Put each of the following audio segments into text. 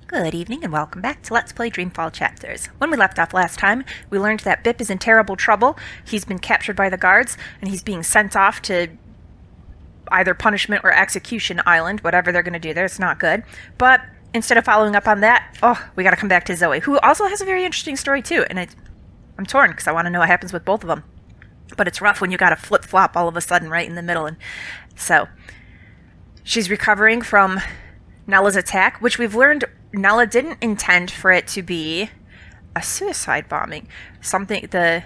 Good evening and welcome back to Let's Play Dreamfall Chapters. When we left off last time, we learned that Bip is in terrible trouble. He's been captured by the guards, and he's being sent off to either punishment or execution island, whatever they're going to do there. It's not good. But instead of following up on that, we got to come back to Zoe, who also has a very interesting story too, and I'm torn because I want to know what happens with both of them. But it's rough when you got to flip-flop all of a sudden right in the middle. And so, she's recovering from Nella's attack, which we've learned Nella didn't intend for it to be a suicide bombing. The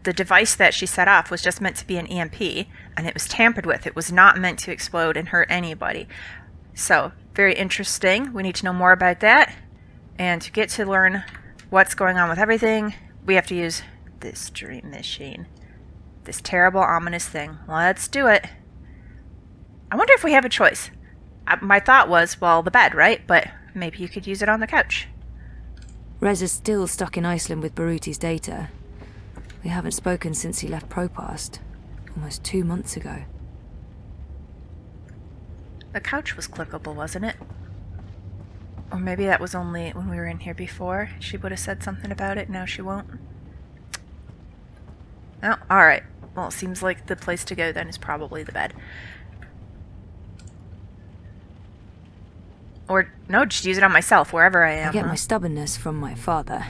device that she set off was just meant to be an EMP, and it was tampered with. It was not meant to explode and hurt anybody. So, very interesting. We need to know more about that. And to get to learn what's going on with everything, we have to use this dream machine. This terrible, ominous thing. Let's do it. I wonder if we have a choice. My thought was, well, the bed, right? But maybe you could use it on the couch. Rez is still stuck in Iceland with Baruti's data. We haven't spoken since he left Propast, almost 2 months ago. The couch was clickable, wasn't it? Or maybe that was only when we were in here before. She would have said something about it, now she won't. Oh, alright. Well, it seems like the place to go then is probably the bed. Or, no, just use it on myself, wherever I am. I get my stubbornness from my father.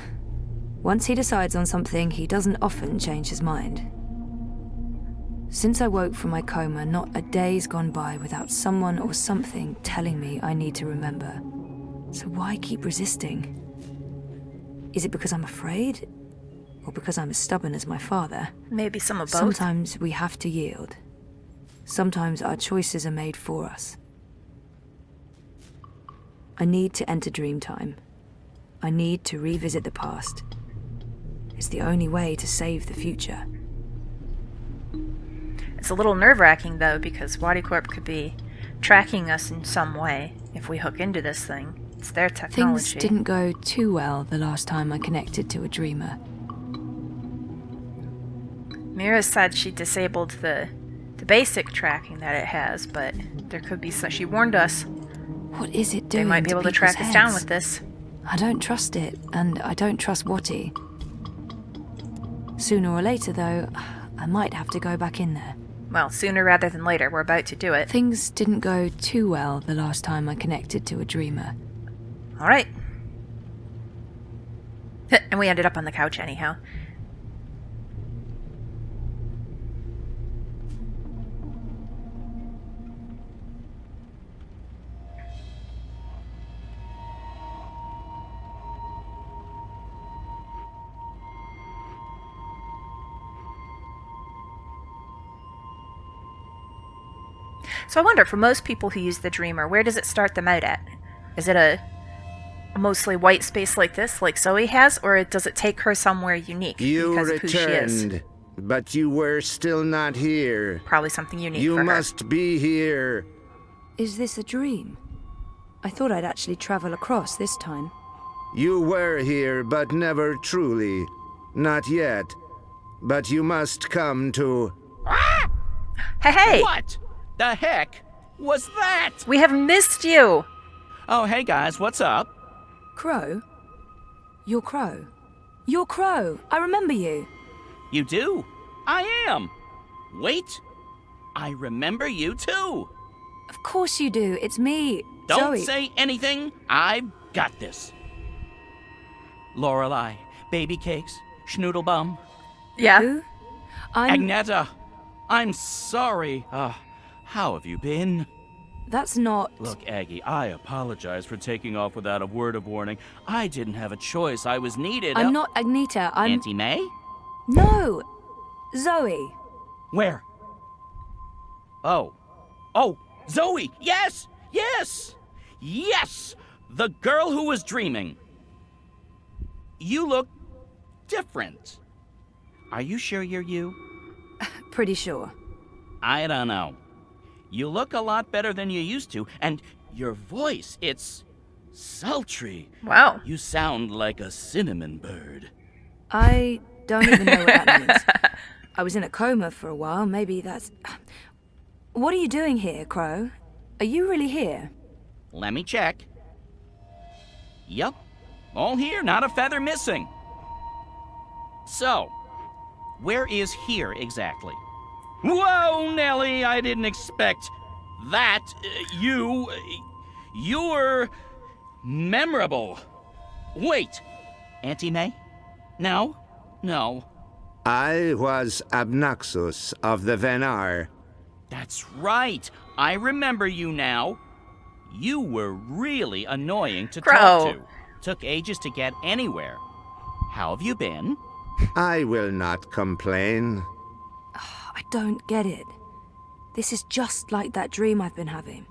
Once he decides on something, he doesn't often change his mind. Since I woke from my coma, not a day's gone by without someone or something telling me I need to remember. So why keep resisting? Is it because I'm afraid? Or because I'm as stubborn as my father? Maybe some of both. Sometimes we have to yield. Sometimes our choices are made for us. I need to enter Dreamtime. I need to revisit the past. It's the only way to save the future. It's a little nerve-wracking, though, because Wadicorp could be tracking us in some way if we hook into this thing. It's their technology. Things didn't go too well the last time I connected to a dreamer. Mira said she disabled the basic tracking that it has, but there could be some... She warned us. What is it doing? They might be able to track us down with this. I don't trust it, and I don't trust Wati. Sooner or later, though, I might have to go back in there. Well, sooner rather than later. We're about to do it. Things didn't go too well the last time I connected to a dreamer. All right. And we ended up on the couch anyhow. So I wonder, for most people who use the Dreamer, where does it start them out at? Is it a mostly white space like this, like Zoe has, or does it take her somewhere unique because of who she is? You returned, but you were still not here. Probably something unique for You her. must be here. Is this a dream? I thought I'd actually travel across this time. You were here, but never truly. Not yet. But you must come to... Ah! Hey! What the heck was that? We have missed you! Oh, hey guys, what's up? Crow? You're Crow. You're Crow! I remember you! You do? I am. Wait, I remember you too. Of course you do. It's me, Don't Zoe. say anything. I've got this. Lorelei, baby cakes, schnoodlebum. Yeah? Who? I'm... Agneta, I'm sorry. How have you been? That's not... Look, Aggie, I apologize for taking off without a word of warning. I didn't have a choice. I was needed. I'm not Agneta. I'm... Auntie May? No! Zoe. Where? Oh, Zoe! Yes! Yes! Yes! The girl who was dreaming. You look different. Are you sure you're you? Pretty sure. I don't know. You look a lot better than you used to, and your voice, it's sultry. Wow. You sound like a cinnamon bird. I don't even know what that means. I was in a coma for a while. Maybe that's... What are you doing here, Crow? Are you really here? Let me check. Yup. All here, not a feather missing. So, where is here exactly? Whoa, Nellie, I didn't expect that. You're memorable. Wait, Auntie May? No. I was Abnaxus of the Venar. That's right. I remember you now. You were really annoying to talk to. Took ages to get anywhere. How have you been? I will not complain. I don't get it. This is just like that dream I've been having.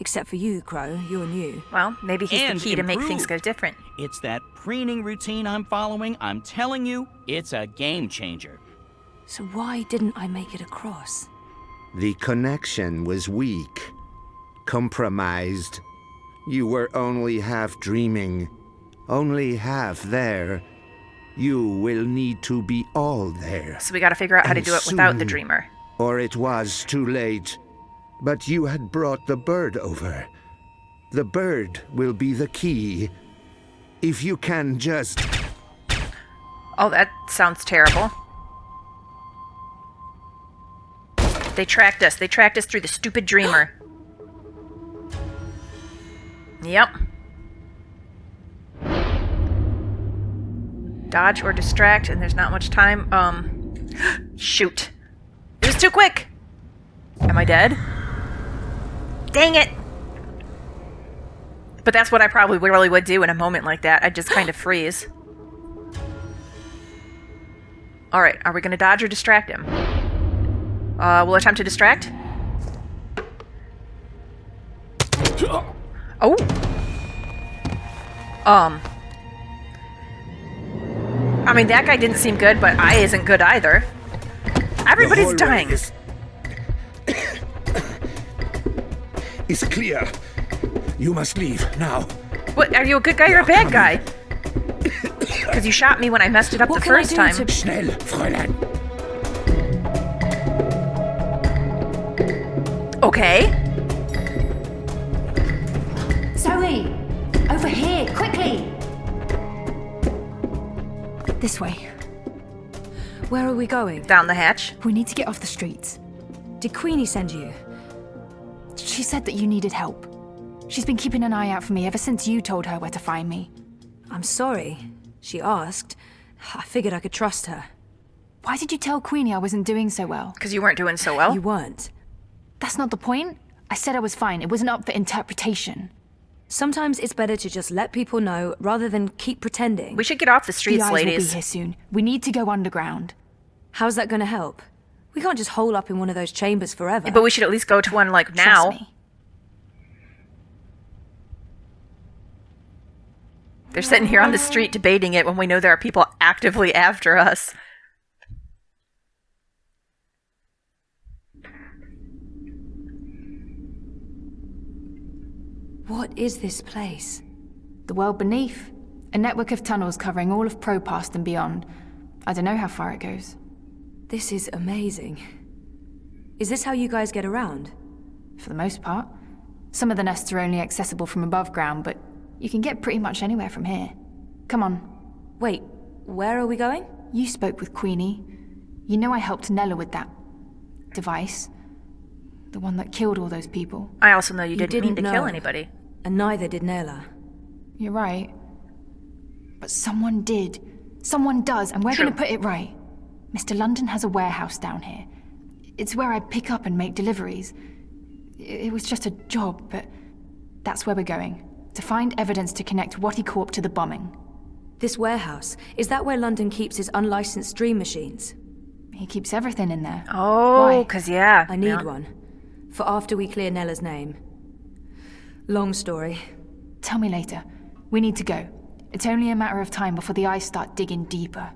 Except for you, Crow. You're new. Well, maybe he's And the key to make things improved. go different. It's that preening routine I'm following. I'm telling you, it's a game changer. So why didn't I make it across? The connection was weak. Compromised. You were only half dreaming. Only half there. You will need to be all there. So we gotta figure out how to And do it without the soon. dreamer. Or it was too late. But you had brought the bird over. The bird will be the key. If you can just... Oh, that sounds terrible. They tracked us. They tracked us through the stupid dreamer. Yep. Dodge or distract, and there's not much time. Shoot. It was too quick! Am I dead? Dang it! But that's what I probably really would do in a moment like that. I'd just kind of freeze. Alright, are we gonna dodge or distract him? We'll attempt to distract. Oh! I mean, that guy didn't seem good, but I isn't good either. Everybody's dying. Is clear. You must leave now. What, are you a good guy or a bad guy? Because you shot me when I messed it up What the can I first do time. to- Schnell, Fräulein. Okay. Zoe! Over here, quickly! This way. Where are we going? Down the hatch. We need to get off the streets. Did Queenie send you? She said that you needed help. She's been keeping an eye out for me ever since you told her where to find me. I'm sorry. She asked. I figured I could trust her. Why did you tell Queenie I wasn't doing so well? Because you weren't doing so well. You weren't. That's not the point. I said I was fine. It wasn't up for interpretation. Sometimes it's better to just let people know rather than keep pretending. We should get off the The streets, eyes will be ladies. here soon. We need to go underground. How's that going to help? We can't just hole up in one of those chambers forever. But we should at least go to one, like, now. Trust me. They're sitting here on the street debating it when we know there are people actively after us. What is this place? The world beneath. A network of tunnels covering all of Propast and beyond. I don't know how far it goes. This is amazing. Is this how you guys get around? For the most part. Some of the nests are only accessible from above ground, but you can get pretty much anywhere from here. Come on. Wait, where are we going? You spoke with Queenie. You know I helped Nella with that device. The one that killed all those people. I also know you didn't mean to didn't kill know. anybody. And neither did Nayla. You're right. But someone did. Someone does, and we're True. gonna put it right. Mr. London has a warehouse down here. It's where I pick up and make deliveries. It was just a job, but that's where we're going. To find evidence to connect Watty Corp to the bombing. This warehouse, is that where London keeps his unlicensed dream machines? He keeps everything in there. Oh, Why? because, yeah. I need yeah. one. For after we clear Nella's name. Long story. Tell me later. We need to go. It's only a matter of time before the eyes start digging deeper.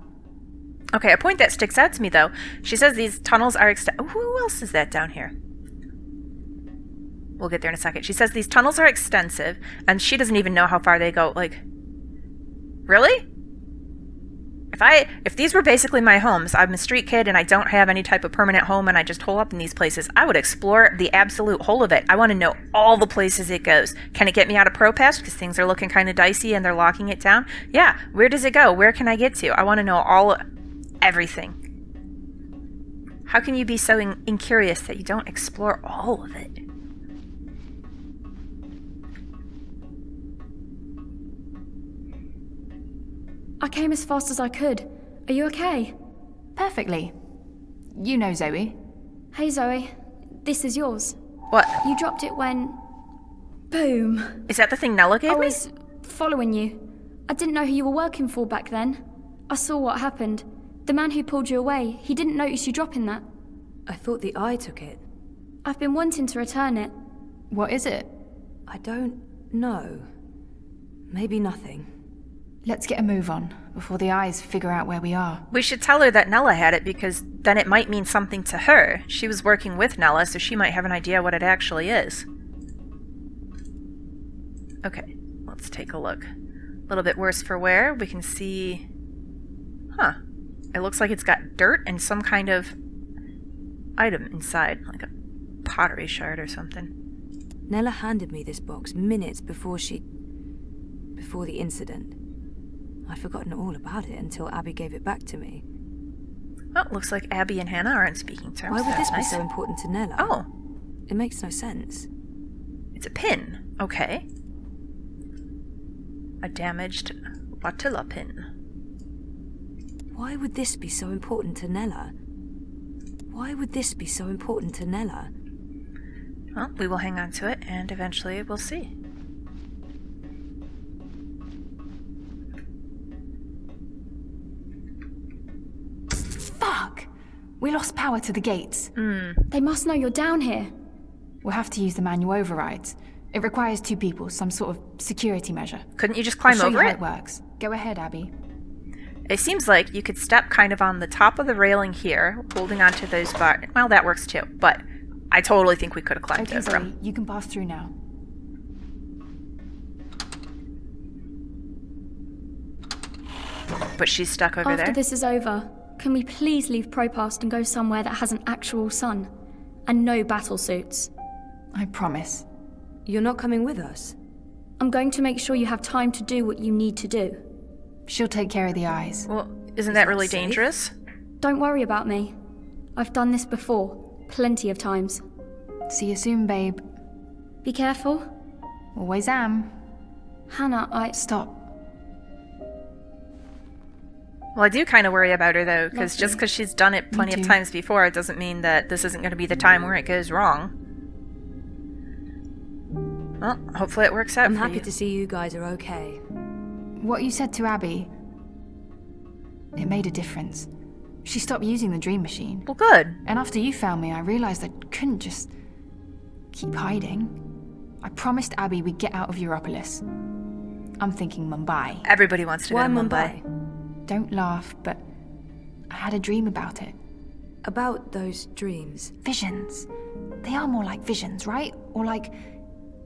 Okay, a point that sticks out to me, though. She says these tunnels are who else is that down here? We'll get there in a second. She says these tunnels are extensive, and she doesn't even know how far they go. Like, really? If these were basically my homes, I'm a street kid and I don't have any type of permanent home and I just hole up in these places, I would explore the absolute whole of it. I want to know all the places it goes. Can it get me out of Pro Pass because things are looking kind of dicey and they're locking it down? Yeah. Where does it go? Where can I get to? I want to know everything. How can you be so incurious that you don't explore all of it? I came as fast as I could. Are you okay? Perfectly. You know Zoe. Hey Zoe, this is yours. What? You dropped it when... Boom. Is that the thing Nella gave I me? was following you. I didn't know who you were working for back then. I saw what happened. The man who pulled you away, he didn't notice you dropping that. I thought the eye took it. I've been wanting to return it. What is it? I don't know. Maybe nothing. Let's get a move on before the eyes figure out where we are. We should tell her that Nella had it because then it might mean something to her. She was working with Nella, so she might have an idea what it actually is. Okay, let's take a look. A little bit worse for wear. We can see... Huh. It looks like it's got dirt and some kind of item inside, like a pottery shard or something. Nella handed me this box minutes before the incident. I'd forgotten all about it until Abby gave it back to me. Well, looks like Abby and Hannah are on speaking terms. Why would That's this be nice. so important to Nella? Oh, It makes no sense. it's a pin. Okay. A damaged Watilla pin. Why would this be so important to Nella? Why would this be so important to Nella? Well, we will hang on to it, and eventually we'll see. Fuck! We lost power to the gates. They must know you're down here. We'll have to use the manual overrides. It requires 2 people, some sort of security measure. Couldn't you just I'll climb show you over how it? it works. Go ahead, Abby. It seems like you could step kind of on the top of the railing here, holding onto those bars. Well, that works too, but I totally think we could have climbed Okay, over Zoe, them. you can pass through now. But she's stuck over After there. this is over, can we please leave Propast and go somewhere that has an actual sun? And no battle suits. I promise. You're not coming with us? I'm going to make sure you have time to do what you need to do. She'll take care of the eyes. Well, isn't that really safe? dangerous? Don't worry about me. I've done this before, plenty of times. See you soon, babe. Be careful. Always am. Hannah, Stop. Well, I do kind of worry about her, though, because Lovely. just because she's done it plenty of too. times before, it doesn't mean that this isn't going to be the time where it goes wrong. Well, hopefully it works out I'm for happy you. to see you guys are okay. What you said to Abby, it made a difference. She stopped using the dream machine. Well, good. And after you found me, I realized I couldn't just keep hiding. I promised Abby we'd get out of Europolis. I'm thinking Mumbai. Everybody wants to Why go to Mumbai? Don't laugh, but I had a dream about it. About those dreams. Visions. They are more like visions, right? Or like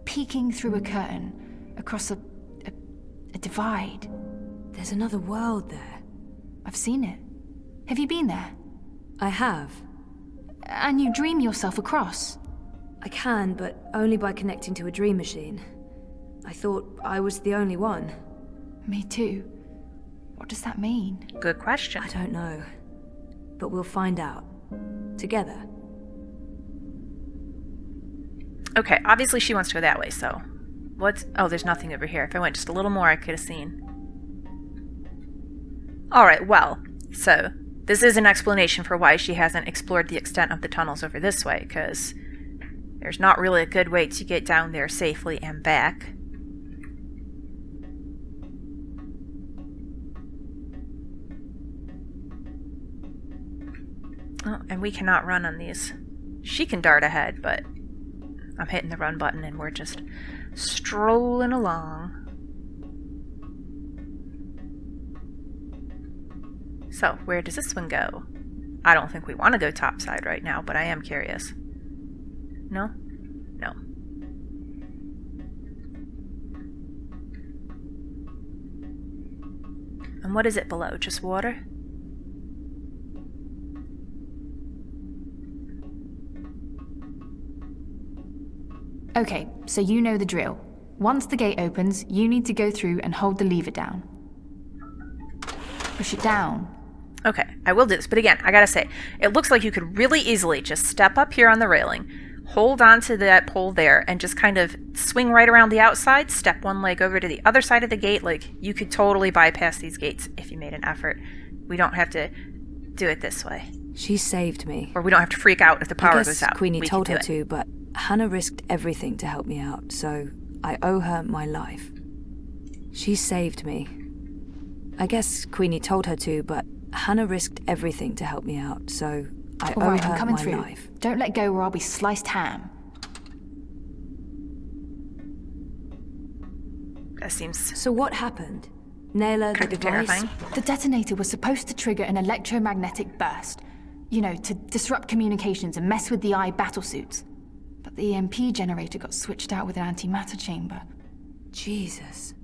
peeking through a curtain across a divide. There's another world there. I've seen it. Have you been there? I have. And you dream yourself across? I can, but only by connecting to a dream machine. I thought I was the only one. Me too. What does that mean? Good question. I don't know. But we'll find out. Together. Okay, obviously she wants to go that way, so... What's... Oh, there's nothing over here. If I went just a little more, I could have seen. Alright, well, so... This is an explanation for why she hasn't explored the extent of the tunnels over this way, because... There's not really a good way to get down there safely and back. Oh, and we cannot run on these. She can dart ahead, but I'm hitting the run button and we're just strolling along. So, where does this one go? I don't think we want to go topside right now, but I am curious. No? No. And what is it below? Just water? Okay, so you know the drill. Once the gate opens, you need to go through and hold the lever down. Push it down. Okay, I will do this, but again, I gotta say, it looks like you could really easily just step up here on the railing, hold onto that pole there, and just kind of swing right around the outside, step one leg over to the other side of the gate. Like, you could totally bypass these gates if you made an effort. We don't have to do it this way. She saved me. Or we don't have to freak out if the power goes out. Queenie We told can her do it. to, but Hannah risked everything to help me out, so I owe her my life. She saved me. I guess Queenie told her to, but Hannah risked everything to help me out, so I All owe right, her I'm coming my through. life. Don't let go or I'll be sliced ham. That seems So what happened? Naylor, the kind of device? terrifying. The detonator was supposed to trigger an electromagnetic burst. You know, to disrupt communications and mess with the eye battlesuits. But the EMP generator got switched out with an antimatter chamber. Jesus.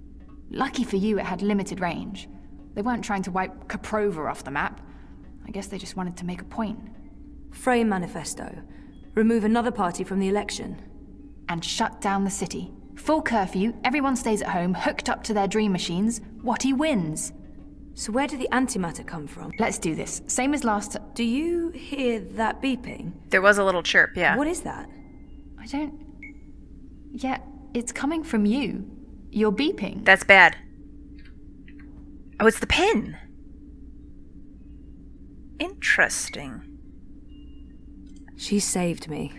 Lucky for you, it had limited range. They weren't trying to wipe Caprova off the map. I guess they just wanted to make a point. Frame manifesto. Remove another party from the election. And shut down the city. Full curfew, everyone stays at home, hooked up to their dream machines. Whatty wins. So where did the antimatter come from? Let's do this. Same as last. Do you hear that beeping? There was a little chirp, yeah. What is that? I don't. Yeah, it's coming from you. You're beeping. That's bad. Oh, it's the pin. Interesting. She saved me.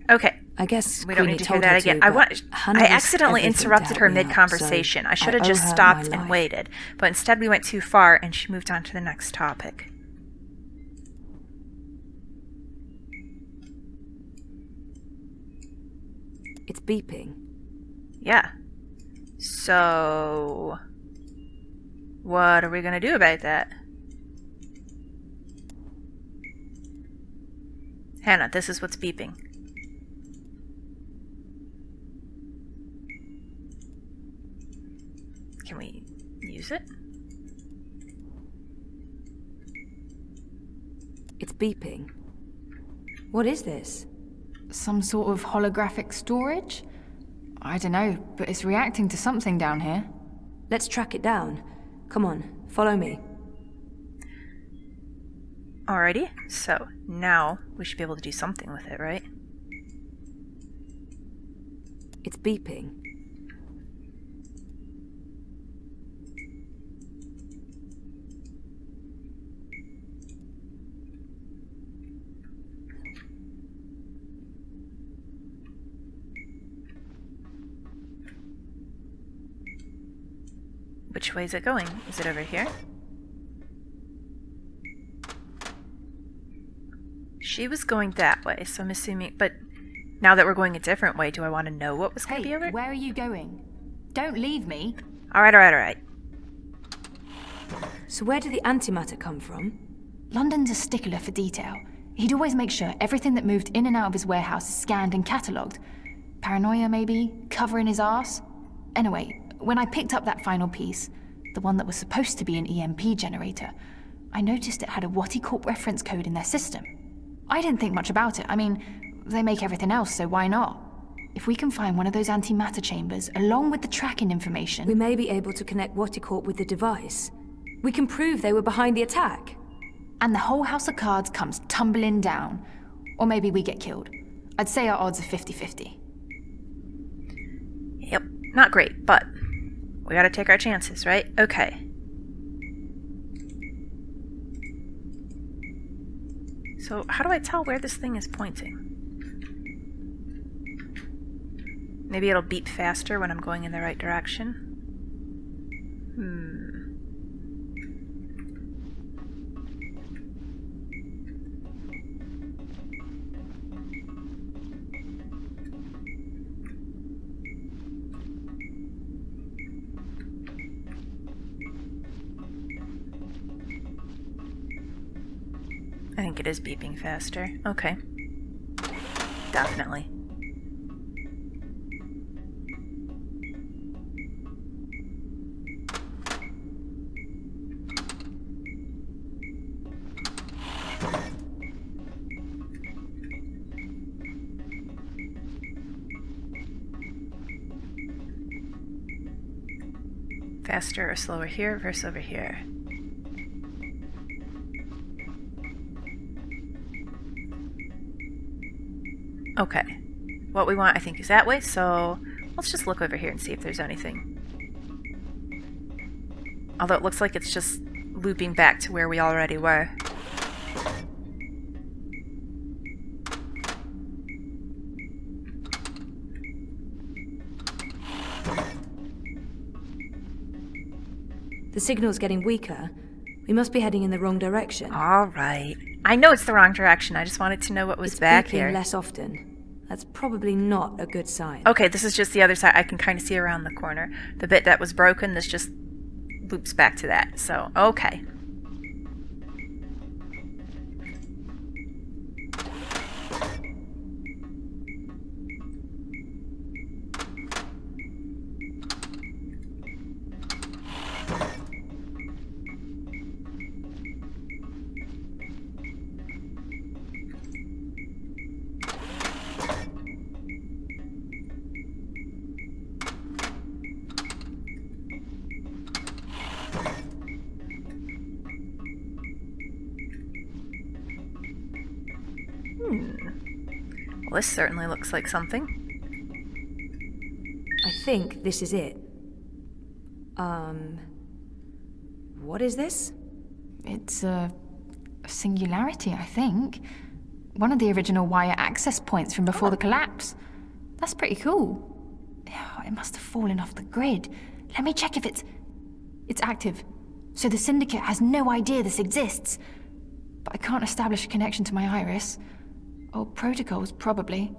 Okay. I guess We don't Queenie need to hear told that her again. to, I but Hannah I risked accidentally everything to interrupted her help me out, mid-conversation. so I should have owe just her stopped my and life. waited. But instead we went too far and she moved on to the next topic. It's beeping. Yeah. So... what are we going to do about that? Hannah, this is what's beeping. Can we use it? It's beeping. What is this? Some sort of holographic storage? I don't know, but it's reacting to something down here. Let's track it down. Come on, follow me. Alrighty, so now we should be able to do something with it, right? It's beeping. Which way is it going? Is it over here? She was going that way, so I'm assuming... But now that we're going a different way, do I want to know what was going to be over? Where are you going? Don't leave me. Alright. So where did the antimatter come from? London's a stickler for detail. He'd always make sure everything that moved in and out of his warehouse is scanned and catalogued. Paranoia, maybe? Covering his arse? Anyway, when I picked up that final piece, the one that was supposed to be an EMP generator, I noticed it had a Watty Corp reference code in their system. I didn't think much about it. I mean, they make everything else, so why not? If we can find one of those antimatter chambers, along with the tracking information... We may be able to connect Watticorp with the device. We can prove they were behind the attack. And the whole house of cards comes tumbling down. Or maybe we get killed. I'd say our odds are 50-50. Yep, not great, but we gotta take our chances, right? Okay. So how do I tell where this thing is pointing? Maybe it'll beep faster when I'm going in the right direction. I think it is beeping faster. Okay. Definitely. Faster or slower here versus over here. Okay. What we want, I think, is that way, so let's just look over here and see if there's anything. Although it looks like it's just looping back to where we already were. The signal's getting weaker. We must be heading in the wrong direction. Alright. I know it's the wrong direction, I just wanted to know what was back beeping here. less often. That's probably not a good sign. Okay, this is just the other side. I can kind of see around the corner. The bit that was broken, this just loops back to that. So, okay. Well, this certainly looks like something. I think this is it. What is this? It's a singularity, I think. One of the original wire access points from before the collapse. That's pretty cool. Oh, it must have fallen off the grid. Let me check if it's active. So the Syndicate has no idea this exists. But I can't establish a connection to my iris. Old protocols, probably.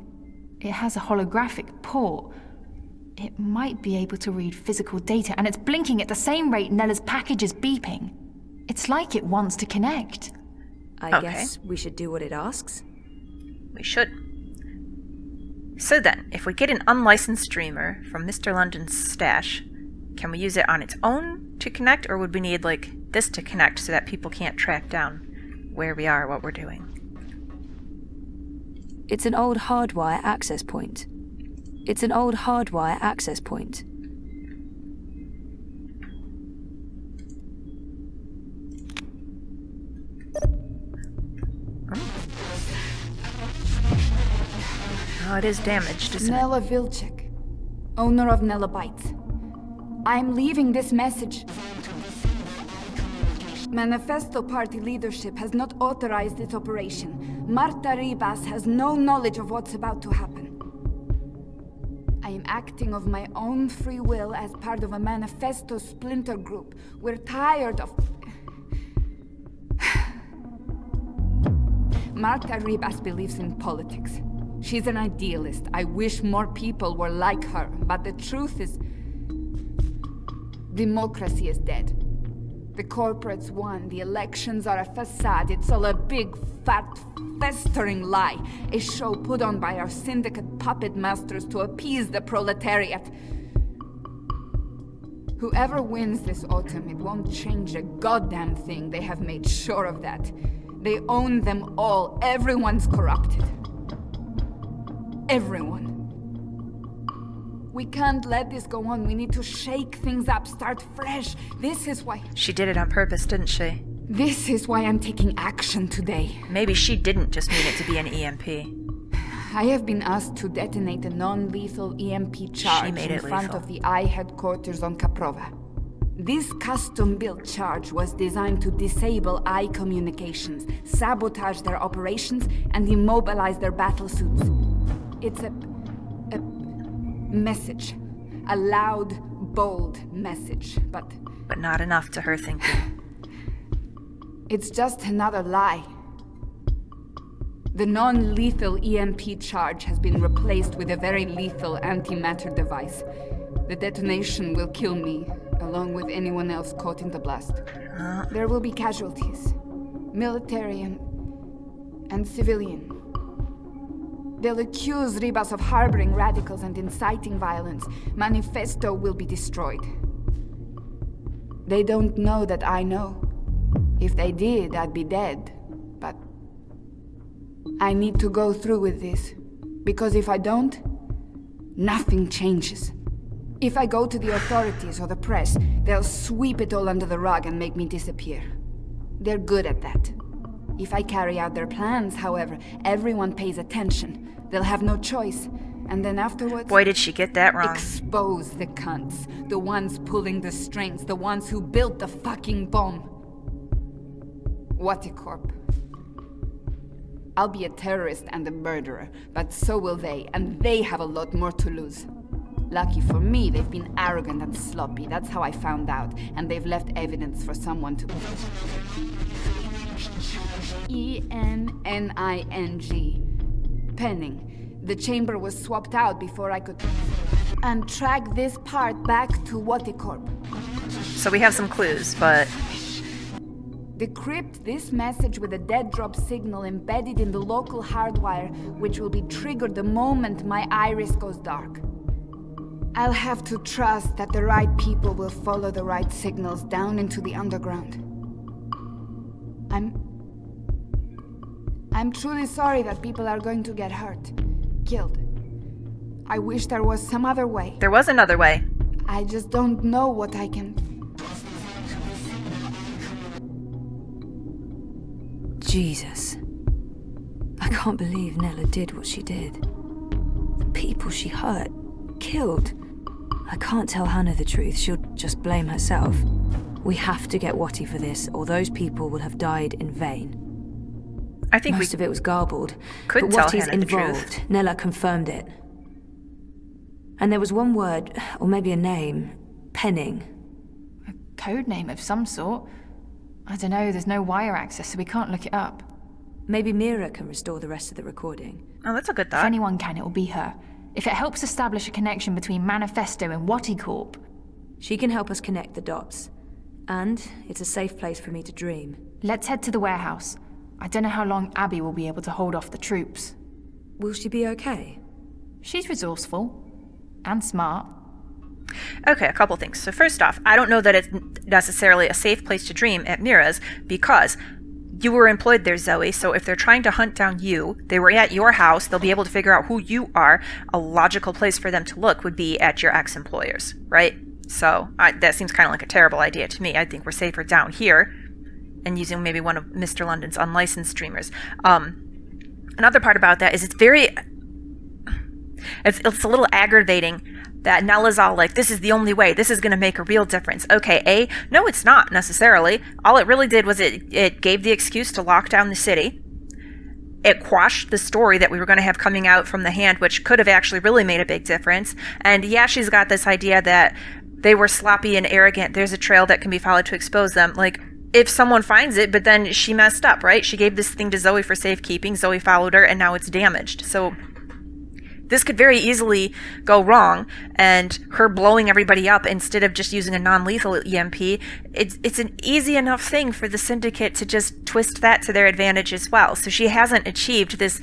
It has a holographic port. It might be able to read physical data, and it's blinking at the same rate Nella's package is beeping. It's like it wants to connect. I Okay. guess we should do what it asks. We should. So then, if we get an unlicensed streamer from Mr. London's stash, can we use it on its own to connect, or would we need, like, this to connect so that people can't track down where we are, what we're doing? It's an old hardwire access point. It's an old hardwire access point. Oh, it is damaged, isn't it? Nella Vilcek, owner of Nella Bytes. I'm leaving this message. Manifesto Party leadership has not authorized this operation. Marta Ribas has no knowledge of what's about to happen. I am acting of my own free will as part of a Manifesto splinter group. We're tired of... Marta Ribas believes in politics. She's an idealist. I wish more people were like her, but the truth is... democracy is dead. The corporates won, the elections are a facade, it's all a big, fat, festering lie. A show put on by our syndicate puppet masters to appease the proletariat. Whoever wins this autumn, it won't change a goddamn thing. They have made sure of that. They own them all. Everyone's corrupted. Everyone. We can't let this go on. We need to shake things up, start fresh. This is why... She did it on purpose, didn't she? This is why I'm taking action today. Maybe she didn't just mean it to be an EMP. I have been asked to detonate a non-lethal EMP charge made in it front lethal. of the I headquarters on Caprova. This custom-built charge was designed to disable I communications, sabotage their operations, and immobilize their battlesuits. It's a message. A loud, bold message, but Not enough to her thinking. it's just another lie. The non-lethal EMP charge has been replaced with a very lethal antimatter device. The detonation will kill me, along with anyone else caught in the blast. There will be casualties, military and civilian. They'll accuse Ribas of harboring radicals and inciting violence. Manifesto will be destroyed. They don't know that I know. If they did, I'd be dead. But I need to go through with this. Because if I don't, nothing changes. If I go to the authorities or the press, they'll sweep it all under the rug and make me disappear. They're good at that. If I carry out their plans, however, everyone pays attention. They'll have no choice. And then afterwards... Boy, did she get that wrong. Expose the cunts. The ones pulling the strings. The ones who built the fucking bomb. Waticorp. I'll be a terrorist and a murderer, but so will they, and they have a lot more to lose. Lucky for me, they've been arrogant and sloppy. That's how I found out, and they've left evidence for someone to... E-N-N-I-N-G. Penning. The chamber was swapped out before I could... And track this part back to Waticorp. So we have some clues, but... Decrypt this message with a dead drop signal embedded in the local hardwire, which will be triggered the moment my iris goes dark. I'll have to trust that the right people will follow the right signals down into the underground. I'm truly sorry that people are going to get hurt, killed. I wish there was some other way. There was another way. I just don't know what I can... Jesus. I can't believe Nella did what she did. The people she hurt, killed. I can't tell Hannah the truth. She'll just blame herself. We have to get Watty for this, or those people will have died in vain. I think most of it was garbled, could but tell Watty's Hannah the involved. truth. Nella confirmed it. And there was one word, or maybe a name, Penning. A code name of some sort. I don't know, there's no wire access, so we can't look it up. Maybe Mira can restore the rest of the recording. Oh, that's a good If thought. anyone can, it'll be her. If it helps establish a connection between Manifesto and Waticorp. She can help us connect the dots. And it's a safe place for me to dream. Let's head to the warehouse. I don't know how long Abby will be able to hold off the troops. Will she be okay? She's resourceful. And smart. Okay, a couple things. So first off, I don't know that it's necessarily a safe place to dream at Mira's because you were employed there, Zoe, so if they're trying to hunt down you, they were at your house, they'll be able to figure out who you are. A logical place for them to look would be at your ex-employers, right? So that seems kind of like a terrible idea to me. I think we're safer down here and using maybe one of Mr. London's unlicensed streamers. Another part about that is it's a little aggravating that Nella's all like, this is the only way, this is going to make a real difference. Okay, no, it's not necessarily. All it really did was it gave the excuse to lock down the city. It quashed the story that we were going to have coming out from the hand, which could have actually really made a big difference. And yeah, she's got this idea that they were sloppy and arrogant. There's a trail that can be followed to expose them. Like, if someone finds it, but then she messed up, right? She gave this thing to Zoe for safekeeping. Zoe followed her, and now it's damaged. So this could very easily go wrong, and her blowing everybody up instead of just using a non-lethal EMP, it's an easy enough thing for the Syndicate to just twist that to their advantage as well. So she hasn't achieved this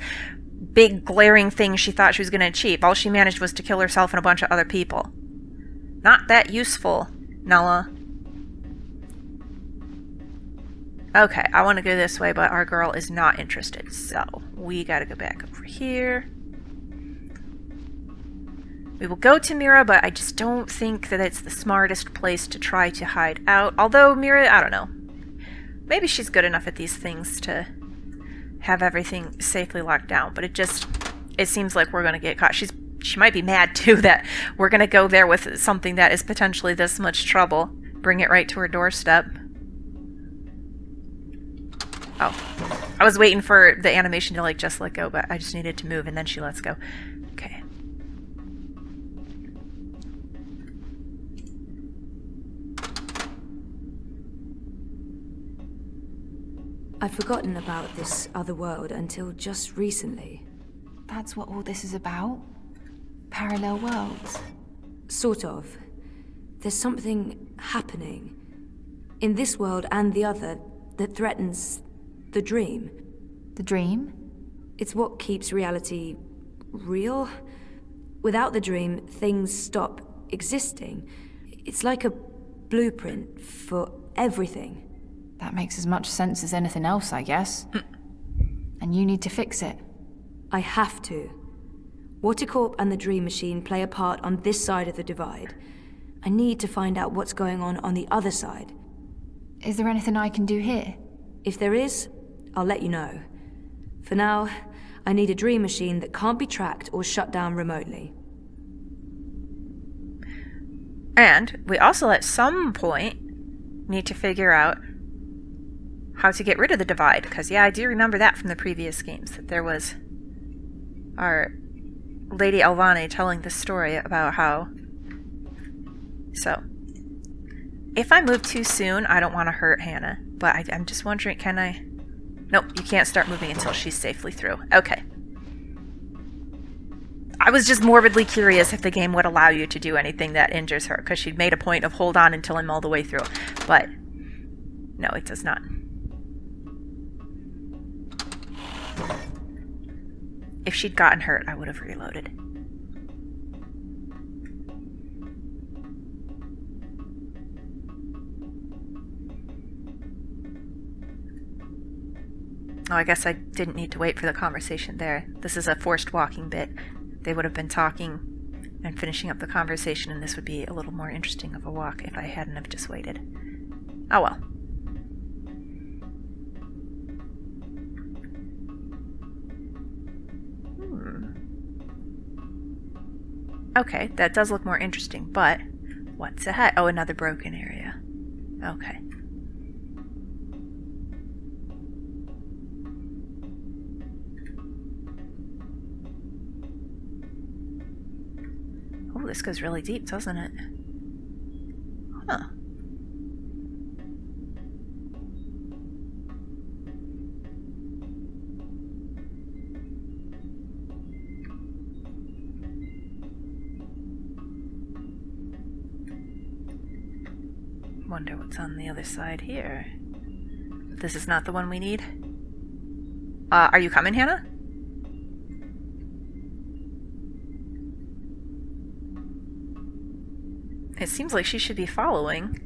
big glaring thing she thought she was going to achieve. All she managed was to kill herself and a bunch of other people. Not that useful, Nella. Okay, I want to go this way, but our girl is not interested, so we gotta go back over here. We will go to Mira, but I just don't think that it's the smartest place to try to hide out. Although Mira, I don't know. Maybe she's good enough at these things to have everything safely locked down, but it seems like we're gonna get caught. She might be mad too that we're gonna go there with something that is potentially this much trouble. Bring it right to her doorstep. Oh, I was waiting for the animation to just let go, but I just needed to move and then she lets go. Okay. I'd forgotten about this other world until just recently. That's what all this is about? Parallel worlds? Sort of. There's something happening in this world and the other that threatens the dream. The dream? It's what keeps reality real. Without the dream, things stop existing. It's like a blueprint for everything. That makes as much sense as anything else, I guess. And you need to fix it. I have to. Watercorp and the Dream Machine play a part on this side of the divide. I need to find out what's going on the other side. Is there anything I can do here? If there is, I'll let you know. For now, I need a Dream Machine that can't be tracked or shut down remotely. And we also at some point need to figure out how to get rid of the divide, because yeah, I do remember that from the previous games, that there was our Lady Alvane telling the story about how... So, if I move too soon, I don't want to hurt Hannah, but I'm just wondering, can I... Nope, you can't start moving until she's safely through. Okay. I was just morbidly curious if the game would allow you to do anything that injures her, because she'd made a point of hold on until I'm all the way through. But, no, it does not. If she'd gotten hurt, I would have reloaded. Oh, I guess I didn't need to wait for the conversation there. This is a forced walking bit. They would have been talking and finishing up the conversation, and this would be a little more interesting of a walk if I hadn't have just waited. Oh well. Okay, that does look more interesting, but what's ahead? Oh, another broken area. Okay. Oh, this goes really deep, doesn't it? Huh. Wonder what's on the other side here. This is not the one we need. Are you coming, Hannah? It seems like she should be following.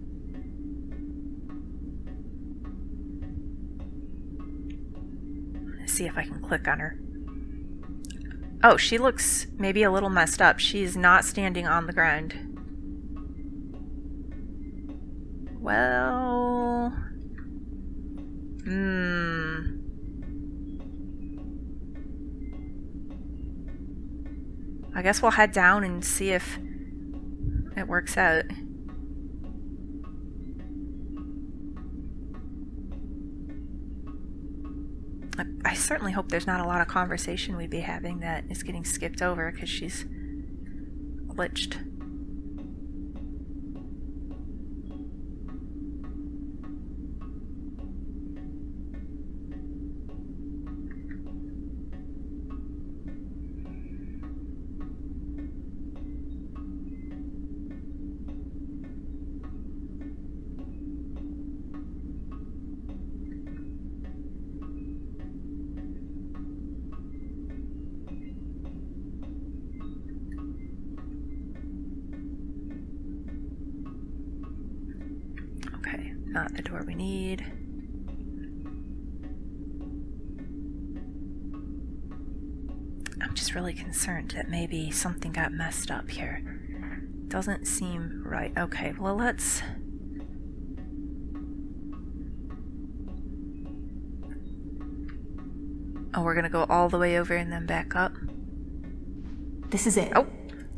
Let's see if I can click on her. Oh, she looks maybe a little messed up. She's not standing on the ground. Well... I guess we'll head down and see if it works out. I certainly hope there's not a lot of conversation we'd be having that is getting skipped over because she's glitched. Not the door we need. I'm just really concerned that maybe something got messed up here. Doesn't seem right. Okay, well let's... Oh, we're gonna go all the way over and then back up. This is it. Oh.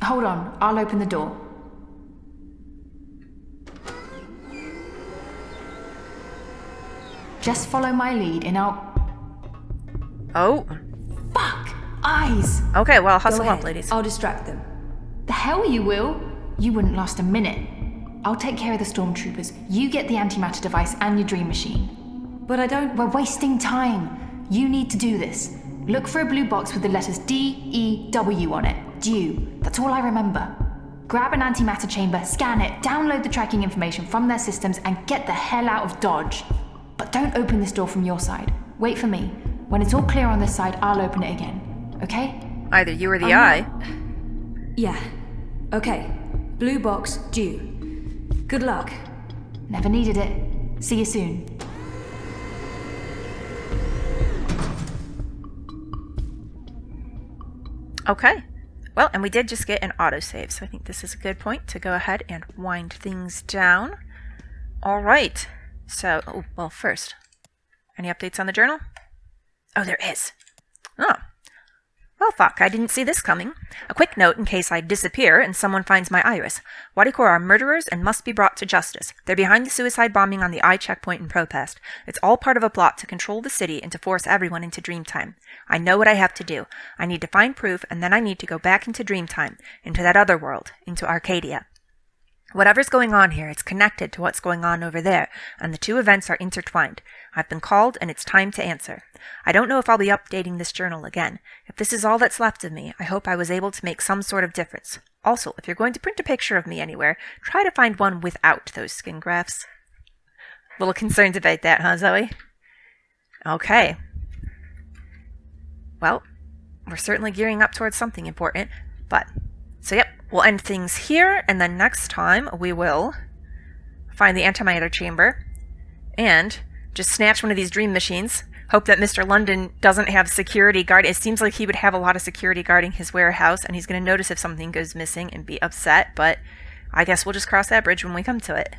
Hold on, I'll open the door. Just follow my lead and I'll... Oh. Fuck! Eyes! Okay, well, hustle Go up, ahead. ladies. I'll distract them. The hell you will? You wouldn't last a minute. I'll take care of the stormtroopers. You get the antimatter device and your dream machine. But I don't... We're wasting time. You need to do this. Look for a blue box with the letters D-E-W on it. Dew. That's all I remember. Grab an antimatter chamber, scan it, download the tracking information from their systems, and get the hell out of Dodge. But don't open this door from your side. Wait for me. When it's all clear on this side, I'll open it again. Okay? Either you or the eye. Yeah. Okay. Blue box, due. Good luck. Never needed it. See you soon. Okay. Well, and we did just get an autosave, so I think this is a good point to go ahead and wind things down. All right. So, well, first, any updates on the journal? Oh, there is. Oh. Well, fuck, I didn't see this coming. A quick note in case I disappear and someone finds my iris. Wadikor are murderers and must be brought to justice. They're behind the suicide bombing on the I checkpoint in Propest. It's all part of a plot to control the city and to force everyone into Dreamtime. I know what I have to do. I need to find proof, and then I need to go back into Dreamtime, into that other world, into Arcadia. Whatever's going on here, it's connected to what's going on over there, and the two events are intertwined. I've been called, and it's time to answer. I don't know if I'll be updating this journal again. If this is all that's left of me, I hope I was able to make some sort of difference. Also, if you're going to print a picture of me anywhere, try to find one without those skin grafts. Little concerned about that, huh, Zoe? Okay. Well, we're certainly gearing up towards something important, but... So, yep, we'll end things here, and then next time we will find the antimatter chamber and just snatch one of these dream machines. Hope that Mr. London doesn't have security guard. It seems like he would have a lot of security guarding his warehouse, and he's going to notice if something goes missing and be upset, but I guess we'll just cross that bridge when we come to it.